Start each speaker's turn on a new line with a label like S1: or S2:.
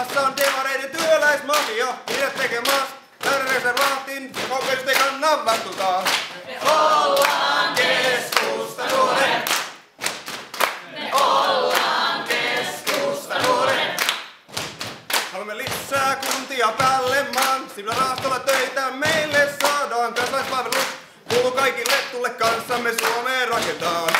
S1: maassa on demareiden työläismafia. Niitä tekemässä reservaatin, kokeilus ei kanna vastuuta.
S2: Me ollaan keskustanuoret. Me ollaan keskustanuoret.
S1: Haluamme lisää kuntia päälle maan. Sillä rahastolla töitä meille saadaan. Kansalaispalvelus kuuluu kaikille, tulle kanssamme Suomeen rakentaan.